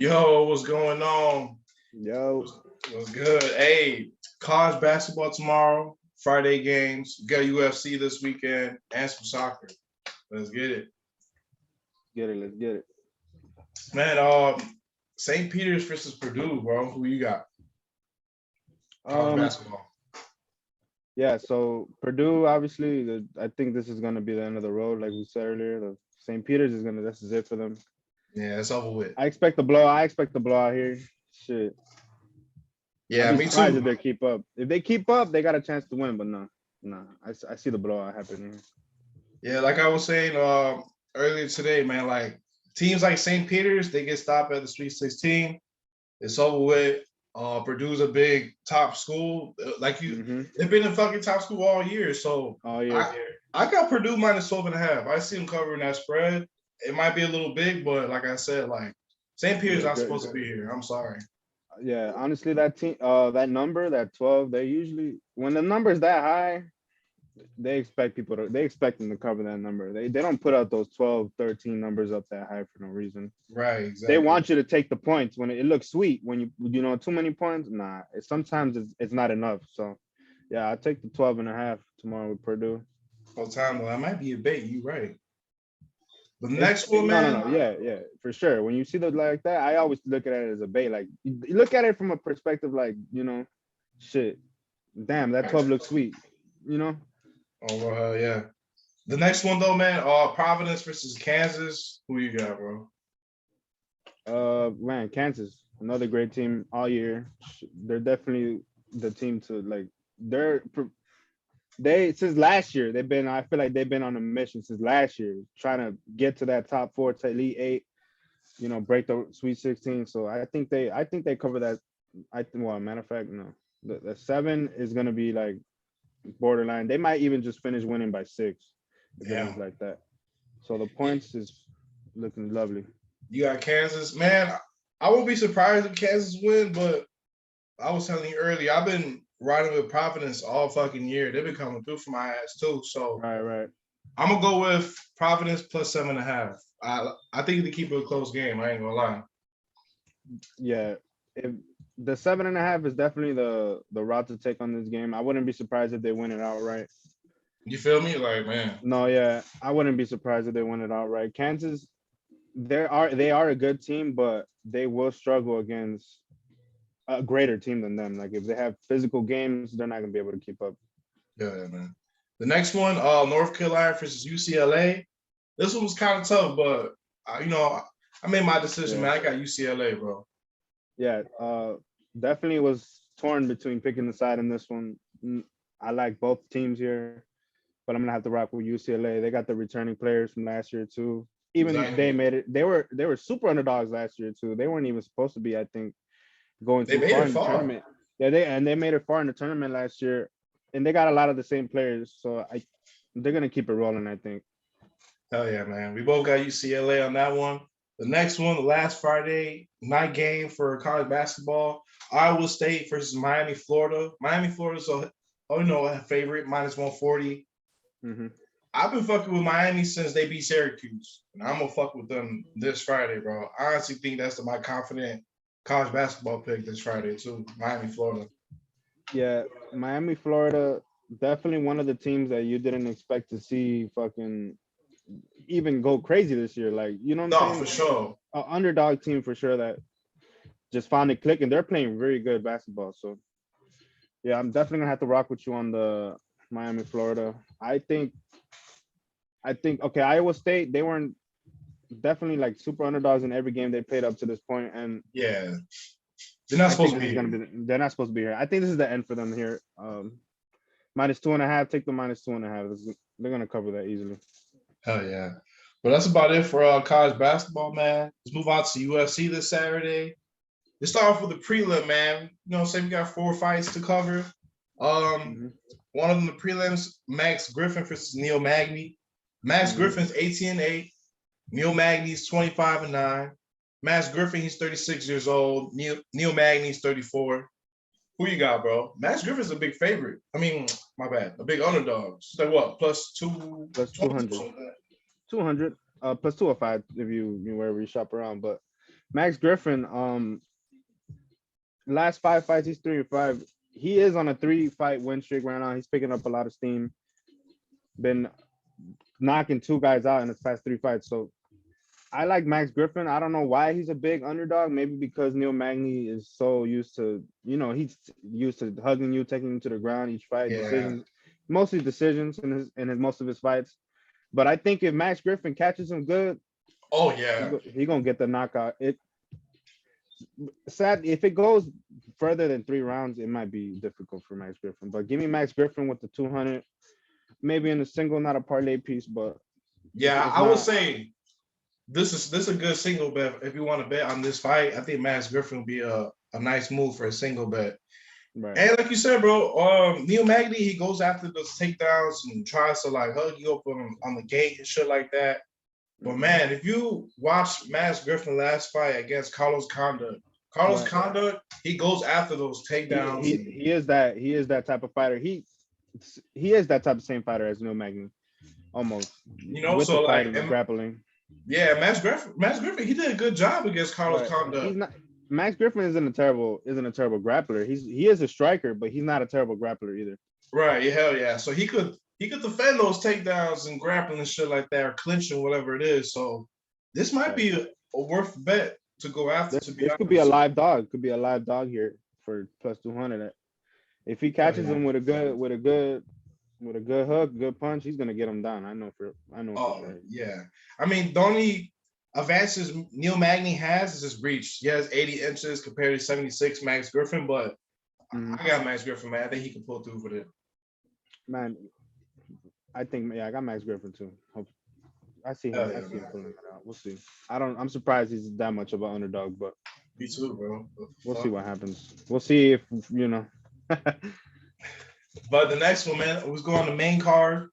Yo, what's going on? Yo, What's good? Hey, college basketball tomorrow, Friday games. We got UFC this weekend and some soccer. Let's get it. let's get it. Man, St. Peter's versus Purdue, bro. Who you got? College Um, basketball. yeah, so Purdue, obviously, I think this is gonna be the end of the road, like we said earlier. The St. Peter's is gonna this is it for them. Yeah, it's over with. I expect the blow. I expect the blowout here. Shit. I'd Yeah, be me surprised too. if they keep up. If they keep up, they got a chance to win, but no. Nah. I see the blowout happening. Yeah, like I was saying earlier today, man, like teams like St. Peter's, they get stopped at the Sweet 16. It's over with. Purdue's a big top school. Mm-hmm. They've been a fucking top school all year. So All year. I got Purdue minus 12 and a half. I see them covering that spread. It might be a little big, but like I said, like St. Peter's Yeah, not good. supposed to be here. I'm sorry. Yeah, honestly, that team, that number, that 12, they usually when the number's that high, they expect them to cover that number. They don't put out those 12, 13 numbers up that high for no reason. Right, They exactly. want you to take the points when it looks sweet. When too many points, nah. Sometimes it's not enough. So yeah, I take the 12 and a half tomorrow with Purdue. All time though. That might be a bait. You right. The It's next one, no, no, man. no. Yeah, yeah, for sure. When you see the like that, I always look at it as a bait. Like you look at it from a perspective, like shit. Damn, that 12 looks sweet. You know. Oh yeah. The next one though, man. Providence versus Kansas. Who you got, bro? Man, Kansas, another great team all year. They're definitely the team to like. They're they since last year they've been. I feel like they've been on a mission since last year, trying to get to that top four, to elite eight. Break the Sweet 16. So I think they cover that. I think. Well, matter of fact, no. The seven is gonna be like borderline. They might even just finish winning by six if it ends Damn. like that. So the points is looking lovely. You got Kansas, man. I won't be surprised if Kansas win, but I was telling you earlier, I've been riding with Providence all fucking year. They've been coming through for my ass too. So Right, right. I'm gonna go with Providence plus 7.5. I think they keep it a close game. I ain't gonna lie. Yeah, if the 7.5 is definitely the route to take on this game. I wouldn't be surprised if they win it outright. You feel me? Like, man. No, yeah, I wouldn't be surprised if they win it outright. Kansas, they are a good team, but they will struggle against a greater team than them. Like if they have physical games, they're not gonna be able to keep up. Yeah, man. The next one, North Carolina versus UCLA. This one was kind of tough, but I made my decision, Yeah, man. I got UCLA, bro. yeah. Definitely was torn between picking the side in this one. I like both teams here, but I'm gonna have to rock with UCLA. They got the returning players from last year too. Even they Exactly. made it. They were super underdogs last year too. They weren't even supposed to be, I think, going They too made far it in the far. tournament. Yeah, they made it far in the tournament last year, and they got a lot of the same players. So they're gonna keep it rolling, I think. Hell yeah, man. We both got UCLA on that one. The next one, the last Friday night game for college basketball, Iowa State versus Miami, Florida. Miami, Florida's a favorite, minus 140. Hmm. I've been fucking with Miami since they beat Syracuse. And I'm gonna fuck with them this Friday, bro. I honestly think that's my confident college basketball pick this Friday, too. Miami, Florida. Yeah, Miami, Florida, definitely one of the teams that you didn't expect to see fucking even go crazy this year. Like, you know what I'm No, for saying? sure. Underdog team for sure that just found it clicking. They're playing very good basketball. So yeah, I'm definitely gonna have to rock with you on the Miami, Florida. I think okay, Iowa State, they weren't definitely like super underdogs in every game they played up to this point, and Yeah. They're not I supposed think to this be is gonna here. be they're not supposed to be here. I think this is the end for them here. Minus 2.5, take the minus 2.5. They're gonna cover that easily. Hell yeah. But that's about it for college basketball, man. Let's move on to UFC this Saturday. Let's start off with the prelim, man. Say we got 4 fights to cover. Um, Hmm. One of them, the prelims, Max Griffin versus Neil Magny. Max Hmm. Griffin's 18-8. Neil Magny's 25-9. Max Griffin, he's 36 years old. Neil Magny's 34. Who you got, bro? Max Griffin's a big favorite. I mean, my bad, a big underdog. It's like what, plus Plus 220 or 200. something like that? 200. Plus 205 if you wherever you shop around. But Max Griffin, last 5 fights, he's 3-5. He is on a 3-fight win streak right now. He's picking up a lot of steam. Been knocking 2 guys out in his past 3 fights. So I like Max Griffin. I don't know why he's a big underdog. Maybe because Neil Magny is so used to, he's used to hugging you, taking you to the ground each fight, Yeah. decisions, mostly decisions in his most of his fights. But I think if Max Griffin catches him good, Oh yeah. he gonna get the knockout. Sad if it goes further than 3 rounds, it might be difficult for Max Griffin. But give me Max Griffin with the 200, maybe in a single, not a parlay piece. But Yeah, if I would not, say this is a good single bet. If you want to bet on this fight, I think Max Griffin would be a nice move for a single bet. right. And like you said, bro, Neil Magny, he goes after those takedowns and tries to like hug you up on the gate and shit like that. But man, if you watch Max Griffin last fight against Carlos Right. Condit, he goes after those takedowns. He is that type of fighter. He is that type of same fighter as Neil Magny, almost. With so the like fighting, grappling. yeah, Max Griffin, he did a good job against Carlos Right. Condit. He's not. Max Griffin isn't a terrible grappler. He is a striker, but he's not a terrible grappler either. Right, yeah, hell yeah. So he could defend those takedowns and grappling and shit like that, or clinching, whatever it is. So this might be a worth bet to go after. This could be a live dog. Could be a live dog here for plus 200. If he catches him with a good hook, good punch, he's gonna get him down. I know for sure. Yeah. I mean, the only advances Neil Magny has is his reach. He has 80 inches compared to 76 Max Griffin, but I got Max Griffin, man. I think he can pull through with it. Man, I think I got Max Griffin too. I see him. I see him pulling it out. We'll see. I'm surprised he's that much of an underdog, but me too, bro. We'll see what happens. We'll see if But the next one, man, was going on the main card.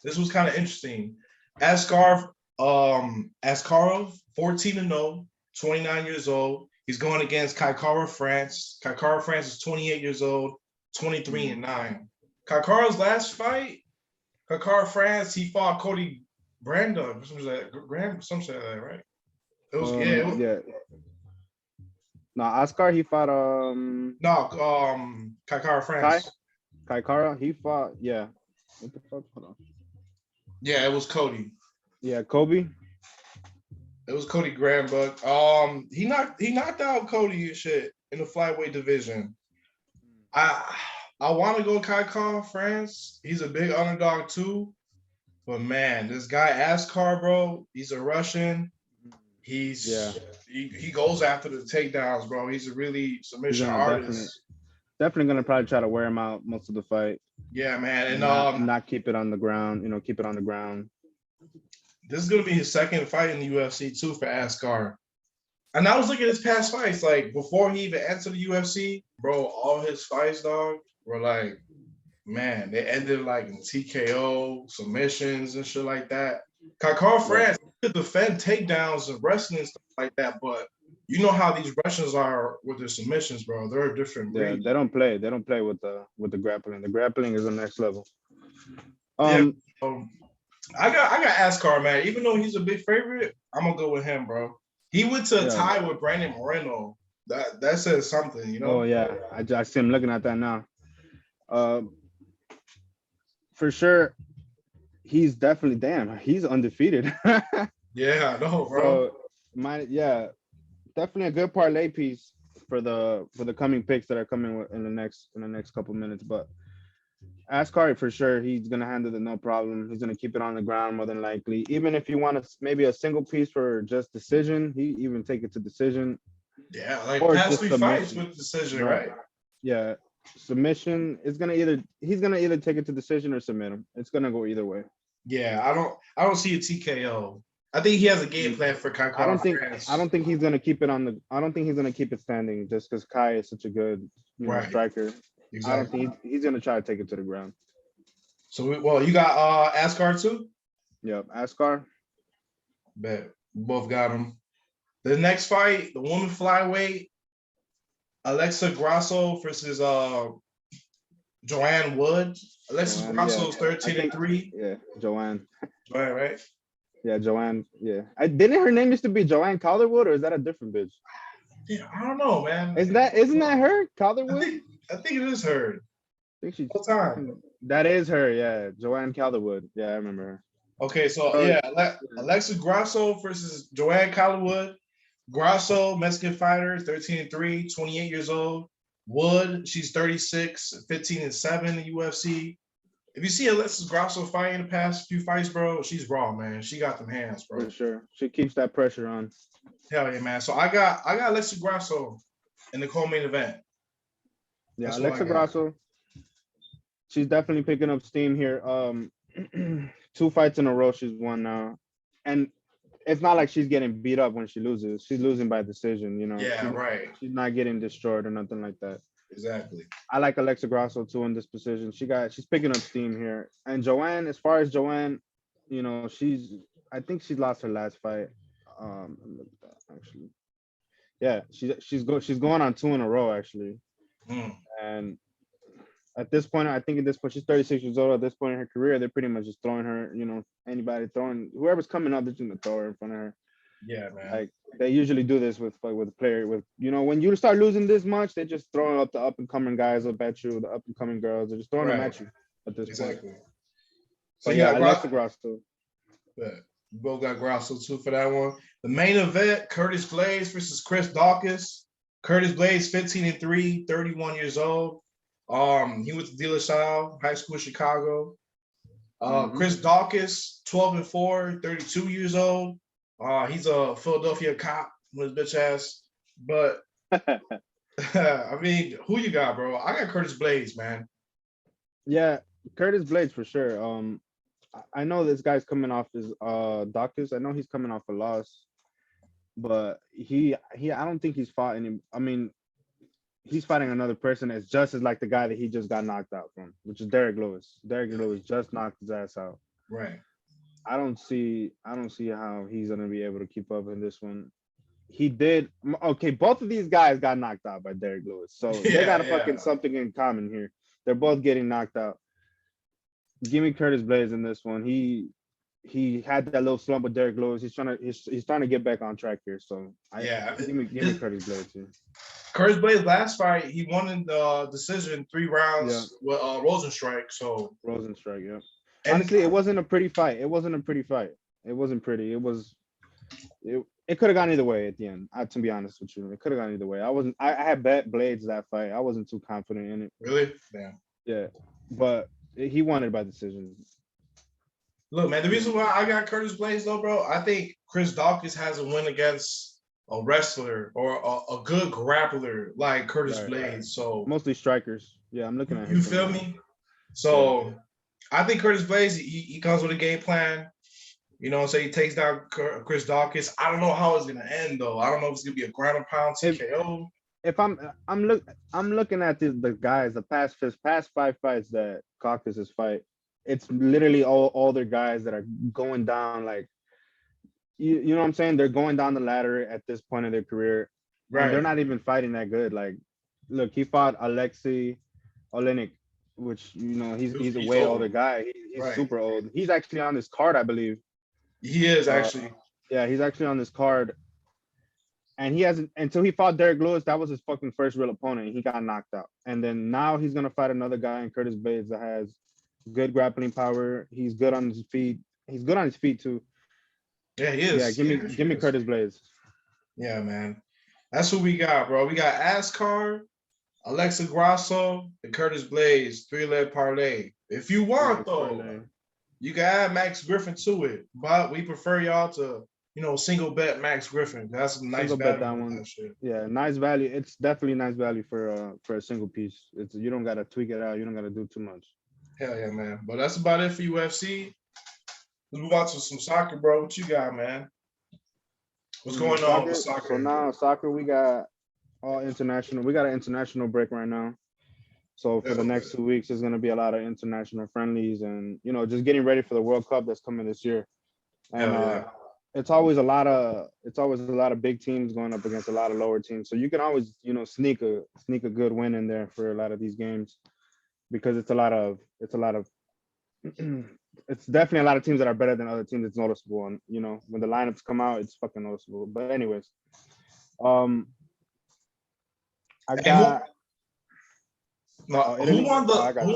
This was kind of interesting. Askarov, 14-0, 29 years old. He's going against Kaikara France. Kaikara France is 28 years old, 23-9. Kaikaro's last fight, Kaikara France, he fought Cody Brandon, something like that, right? It was yeah. No, Askar, he fought Kaikara France. Kaikara, he fought, yeah. What the fuck? Hold on. Yeah, it was Cody. Yeah, Kobe. It was Cody Granbuck. He knocked out Cody and shit in the flyweight division. I want to go Kaikara France. He's a big underdog too. But man, this guy Askar, bro, he's a Russian. He goes after the takedowns, bro. He's a really submission artist. Definitely gonna probably try to wear him out most of the fight. Yeah, man, and not keep it on the ground. Keep it on the ground. This is gonna be his second fight in the UFC too for Askar. And I was looking at his past fights, like before he even entered the UFC, bro. All his fights, dog, were like, man, they ended like in TKO, submissions, and shit like that. Kaikara France could defend takedowns and wrestling and stuff like that, but you know how these Russians are with their submissions, bro. They're a different breed. Yeah, they don't play. They don't play with the grappling. The grappling is the next level. I got Askar, man. Even though he's a big favorite, I'm gonna go with him, bro. He went to a tie with Brandon Moreno. That says something, you know. Oh yeah, I see him looking at that now. For sure, he's definitely he's undefeated. Yeah, I know, bro. So, definitely a good parlay piece for the coming picks that are coming in the next couple minutes. But Askari, for sure, he's gonna handle it no problem. He's gonna keep it on the ground more than likely. Even if you want maybe a single piece for just decision, he even take it to decision. Yeah, like past 3 fights with decision, right? Yeah, submission. He's gonna either take it to decision or submit him. It's gonna go either way. Yeah, I don't see a TKO. I think he has a game plan for Kai. I don't think he's gonna keep it I don't think he's gonna keep it standing just because Kai is such a good striker. Exactly. I don't think he's gonna try to take it to the ground. So you got Askar too? Yep, Askar. Bet both got him. The next fight, the woman flyweight, Alexa Grosso versus Joanne Wood. Alexa Grosso is 13-3. Yeah, Joanne. Joanne, right? Yeah, Joanne. Yeah, didn't her name used to be Joanne Calderwood, or is that a different bitch? Yeah, I don't know, man. Isn't that her I Calderwood? think I think it is her. I think she's All time. fucking. That is her. Yeah, Joanne Calderwood. Yeah, I remember her. Okay, so So yeah, yeah. Alexa Grosso versus Joanne Collinwood. Grosso, Mexican fighter, 13-3, 28 years old. Wood, she's 36, 15-7 in UFC. If you see Alexis Grosso fight in the past few fights, bro, she's raw, man. She got them hands, For bro. sure, she keeps that pressure on. Hell yeah, man. So I got Alexis Grosso in the co-main event. Yeah, That's what I Alexa got. Grosso. She's definitely picking up steam here. 2 fights in a row she's won now, and it's not like she's getting beat up when she loses. She's losing by decision. Yeah, right. She's not getting destroyed or nothing like that. Exactly. I like Alexa Grasso too in this position. She's picking up steam here. And Joanne, as far as Joanne, I think she lost her last fight. Look at that, actually. Yeah, she's going on 2 in a row actually. Mm. And at this point, I think at this point she's 36 years old. At this point in her career, they're pretty much just throwing her. Anybody throwing whoever's coming up, they're just gonna throw her in front of her. Yeah, man. Like they usually do this with a player. When you start losing this much, they just throwing up the up and coming guys up at you, the up and coming girls. They're just throwing them Right. at you at this point. Exactly. So But you yeah, got Alexa Grasso. We both got Grosso too for that one. The main event, Curtis Glaze versus Chris Dawkins. Curtis Glaze, 15-3, 31 years old. He went to De La Salle High School, Chicago. Chris Dawkins, 12-4, 32 years old. He's a Philadelphia cop with his bitch ass. But I mean, who you got, bro? I got Curtis Blades, man. Yeah, Curtis Blades for sure. I know this guy's coming off his Dawkins. I know he's coming off a loss, but he I don't think he's fought any. I mean, he's fighting another person that's just as like the guy that he just got knocked out from, which is Derek Lewis. Derek Lewis just knocked his ass out. Right. I don't see how he's gonna be able to keep up in this one. He did okay. Both of these guys got knocked out by Derek Lewis, so they got a fucking something in common here. They're both getting knocked out. Give me Curtis Blaze in this one. He had that little slump with Derek Lewis. He's trying to get back on track here. So give me Curtis Blaze here. Curtis Blade's last fight, he won in the decision 3 rounds with Rosenstrike. So Rosenstrike, yeah. and Honestly, it wasn't a pretty fight. It wasn't pretty. It could have gone either way at the end. To be honest with you, it could have gone either way. I had bet Blades that fight. I wasn't too confident in it. Really? Damn. Yeah, but he won it by decision. Look, man, the reason why I got Curtis Blades, though, bro, I think Chris Dawkins has a win against a wrestler or a good grappler like Curtis Blades. So mostly strikers. Yeah, I'm looking at you feel me? So I think Curtis Blades, he comes with a game plan. So he takes down Chris Dawkins. I don't know how it's gonna end though. I don't know if it's gonna be a ground and pound TKO. If I'm looking at the guys, the past 5 fights that Caucus has fight, it's literally all their guys that are going down like you know what I'm saying? They're going down the ladder at this point in their career. Right. And they're not even fighting that good. Like, look, he fought Alexei Olenek, which he's a way older guy. He's super old. He's actually on this card, I believe. He is actually. Yeah, he's actually on this card. And he hasn't until he fought Derek Lewis. That was his fucking first real opponent. He got knocked out. And then now he's gonna fight another guy in Curtis Blades that has good grappling power. He's good on his feet. He's good on his feet too. Yeah, he is. Yeah, give me Curtis Blades. Yeah, man. That's who we got, bro. We got Askar, Alexa Grosso, and Curtis Blades, 3-leg parlay. If you want, though, you can add Max Griffin to it. But we prefer y'all to, single bet Max Griffin. That's a nice value. Bet that one. That shit. Yeah, nice value. It's definitely nice value for a single piece. You don't gotta tweak it out. You don't gotta do too much. Hell yeah, man. But that's about it for UFC. Let's move on to some soccer, bro. What you got, man? What's going on with soccer? So now soccer, we got all international. We got an international break right now. So for the next 2 weeks, there's gonna be a lot of international friendlies and just getting ready for the World Cup that's coming this year. And it's always a lot of big teams going up against a lot of lower teams. So you can always sneak a good win in there for a lot of these games because it's a lot of it's definitely a lot of teams that are better than other teams. It's noticeable, and when the lineups come out, it's fucking noticeable. But anyways, um, I And got who Italy. won I got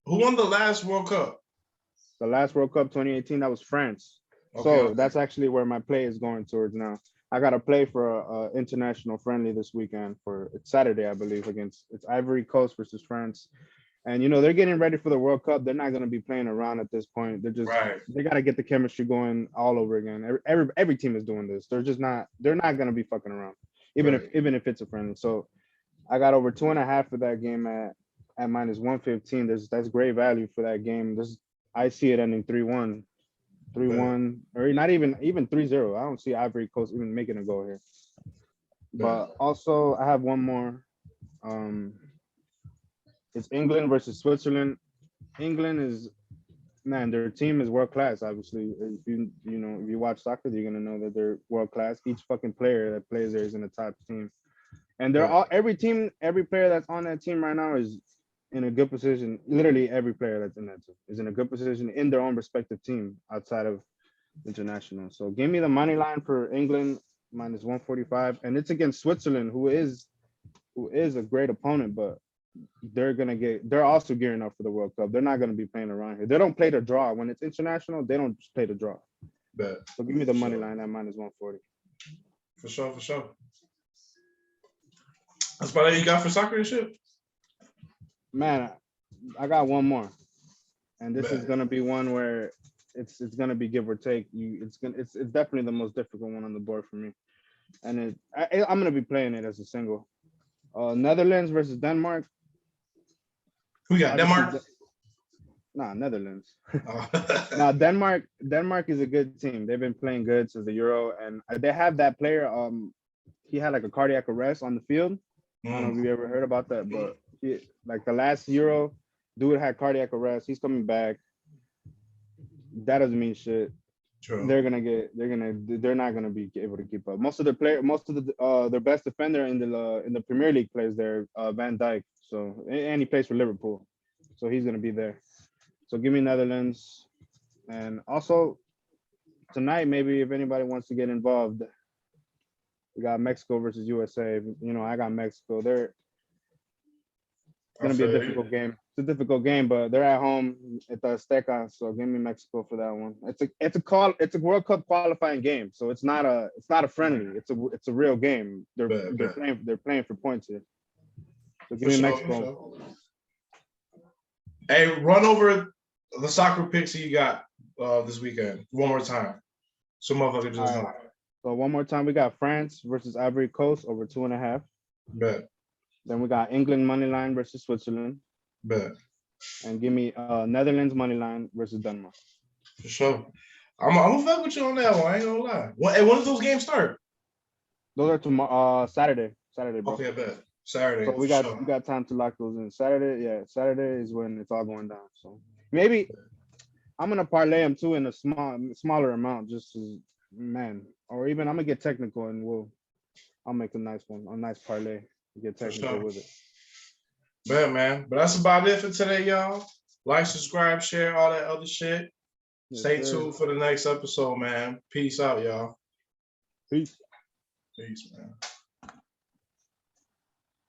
who won the last World Cup? the last World Cup 2018. That was France. Okay. That's actually where my play is going towards now. I got to play for a international friendly this weekend it's Saturday, I believe, it's Ivory Coast versus France. And they're getting ready for the World Cup. They're not going to be playing around at this point. They got to get the chemistry going all over again. Every team is doing this. They're not going to be fucking around, even if it's a friendly. So I got over 2.5 for that game at -115. That's great value for that game. I see it ending 3-1. 3-1, or not even 3-0. I don't see Ivory Coast even making a goal here. But also I have one more. It's England versus Switzerland. England is, man, their team is world class. Obviously, if you watch soccer, you're gonna know that they're world class. Each fucking player that plays there is in the top team, and every player that's on that team right now is in a good position. Literally every player that's in that team is in a good position in their own respective team outside of international. So give me the money line for England -145, and it's against Switzerland, who is a great opponent, but they're also gearing up for the World Cup. They're not gonna be playing around here. They don't play to draw. When it's international, they don't just play to draw. So give me the money line at -140. For sure. That's about all you got for soccer and shit? Man, I got one more, and this is gonna be one where it's gonna be give or take. It's definitely the most difficult one on the board for me, and I'm gonna be playing it as a single. Netherlands versus Denmark. Who got Denmark? Netherlands. Oh. Denmark is a good team. They've been playing good since the Euro, and they have that player. He had like a cardiac arrest on the field. I don't know if you ever heard about that, but like the last Euro, dude had cardiac arrest. He's coming back. That doesn't mean shit. True. They're not gonna be able to keep up. Most of their best defender in the Premier League plays there, Van Dijk. So, and he plays for Liverpool, so he's gonna be there. So give me Netherlands, and also tonight, maybe if anybody wants to get involved, we got Mexico versus USA. I got Mexico. It's gonna be a difficult game. It's a difficult game, but they're at home at the Azteca, so give me Mexico for that one. It's a World Cup qualifying game, so it's not a friendly. It's a real game. They're playing for points here. So give me Mexico. Hey, run over the soccer picks that you got this weekend one more time. So motherfucker just know. So one more time, we got France versus Ivory Coast over 2.5. Bet. Then we got England money line versus Switzerland. Bet. And give me Netherlands money line versus Denmark. For sure. I'm gonna fuck with you on that one. I ain't gonna lie. When does those games start? Those are tomorrow. Saturday, bro. Okay, I bet. Saturday. So we got time to lock those in. Saturday is when it's all going down. So maybe I'm gonna parlay them too in a smaller amount, just as, man. Or even I'm gonna get technical and I'll make a nice parlay. Get technical with it. Yeah, man. But that's about it for today, y'all. Like, subscribe, share, all that other shit. Stay tuned for the next episode, man. Peace out, y'all. Peace, man.